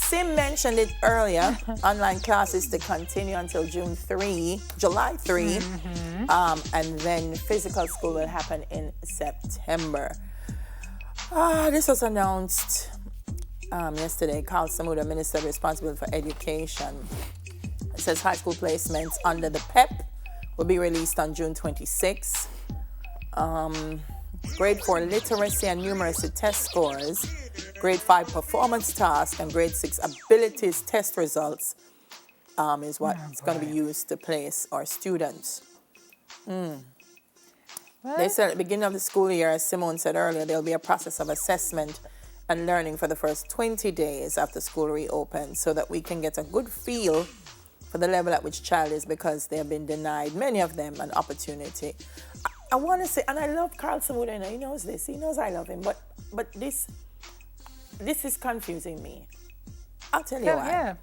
Sim mentioned it earlier. Online classes to continue until July 3. And then physical school will happen in September. This was announced yesterday. Carl Samuda, Minister responsible for education, says high school placements under the PEP will be released on June 26. Grade 4 literacy and numeracy test scores, grade 5 performance task, and grade 6 abilities test results is what's going to be used to place our students. They said at the beginning of the school year, as Simone said earlier, there'll be a process of assessment and learning for the first 20 days after school reopens so that we can get a good feel for the level at which child is, because they have been denied, many of them, an opportunity. I want to say, and I love Carl Samuda, and he knows this, he knows I love him, but this is confusing me. I'll tell you why. Yeah.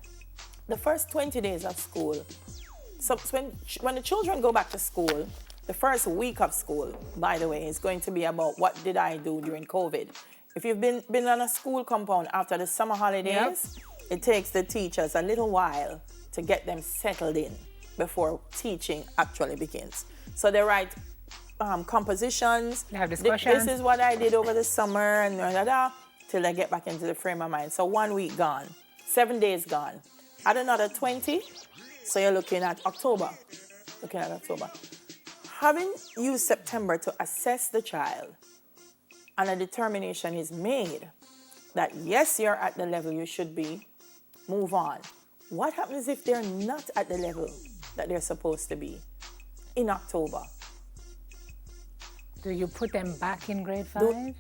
The first 20 days of school, so when the children go back to school, the first week of school, by the way, is going to be about what did I do during COVID. If you've been on a school compound after the summer holidays, it takes the teachers a little while to get them settled in before teaching actually begins. So they write compositions. They have discussions. This is what I did over the summer, and till they get back into the frame of mind. So 1 week gone, 7 days gone. Add another 20, so you're looking at October. Having used September to assess the child, and a determination is made that yes, you're at the level you should be, move on. What happens if they're not at the level that they're supposed to be in October? Do you put them back in grade 5?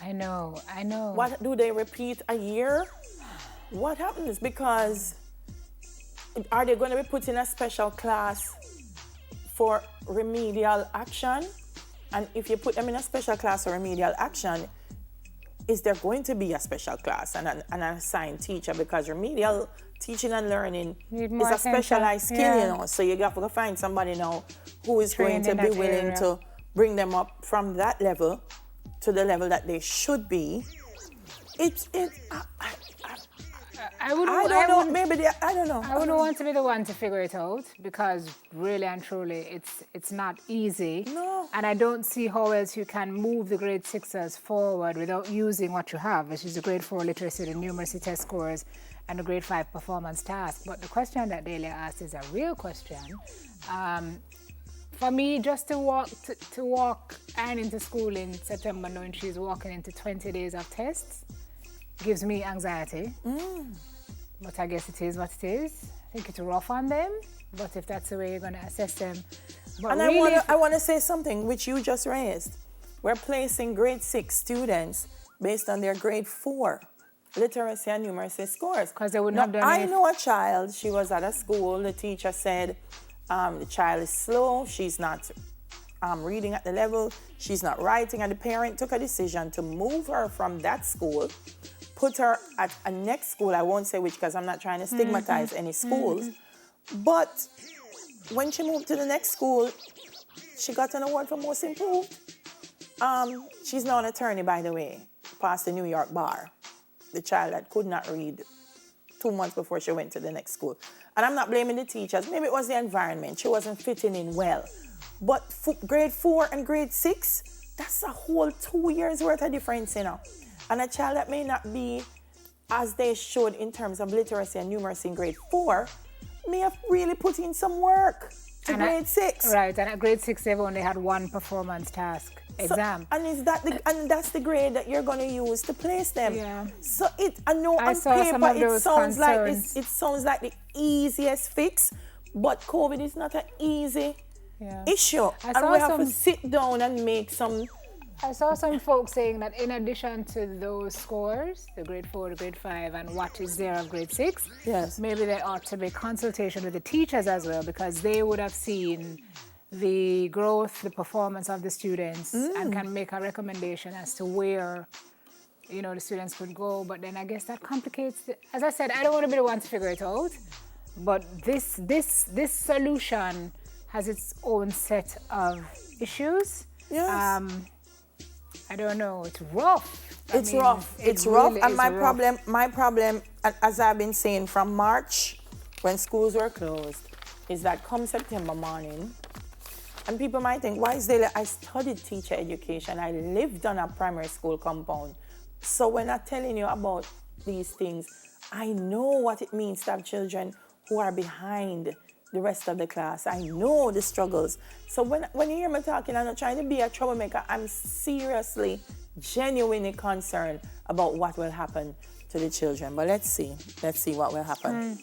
I know. What do they repeat a year? What happens? Because are they going to be put in a special class for remedial action? And if you put them in a special class for remedial action, is there going to be a special class and an assigned teacher? Because remedial teaching and learning is a specialized skill, So you have to find somebody now who is going to be willing to bring them up from that level to the level that they should be. I don't know. I wouldn't want to be the one to figure it out, because really and truly it's not easy. No. And I don't see how else you can move the grade 6s forward without using what you have, which is the grade 4 literacy, the numeracy test scores, and the grade 5 performance task. But the question that Delia asked is a real question. For me, just to walk Anne into school in September knowing she's walking into 20 days of tests gives me anxiety. But I guess it is what it is. I think it's rough on them, but if that's the way you're going to assess them. But and really, I want to say something which you just raised. We're placing grade 6 students based on their grade 4 literacy and numeracy scores. Because they wouldn't have done I know a child, she was at a school, the teacher said the child is slow, she's not reading at the level, she's not writing, and the parent took a decision to move her from that school, put her at a next school. I won't say which, because I'm not trying to stigmatize any schools. But when she moved to the next school, she got an award for most improved. She's now an attorney, by the way, passed the New York bar. The child that could not read 2 months before she went to the next school. And I'm not blaming the teachers. Maybe it was the environment. She wasn't fitting in well. But grade 4 and grade 6, that's a whole 2 years worth of difference, And a child that may not be as they should in terms of literacy and numeracy in grade 4 may have really put in some work to grade 6. Right, and at grade 6 they've only had one performance task exam. So, and that's the grade that you're going to use to place them. Yeah. So I know on paper it sounds like the easiest fix, but COVID is not an easy issue. And we have to sit down and make some. I saw some folks saying that in addition to those scores, the grade 4, the grade 5, and what is there of grade 6, maybe there ought to be consultation with the teachers as well, because they would have seen the growth, the performance of the students, and can make a recommendation as to where, the students could go. But then I guess that complicates as I said, I don't want to be the one to figure it out, but this solution has its own set of issues. Yes. I don't know. It's rough. It's rough. And my problem, as I've been saying from March, when schools were closed, is that come September morning, and people might think, why is there? I studied teacher education. I lived on a primary school compound. So when I'm telling you about these things, I know what it means to have children who are behind the rest of the class. I know the struggles. So when you hear me talking, I'm not trying to be a troublemaker. I'm seriously, genuinely concerned about what will happen to the children. But let's see what will happen.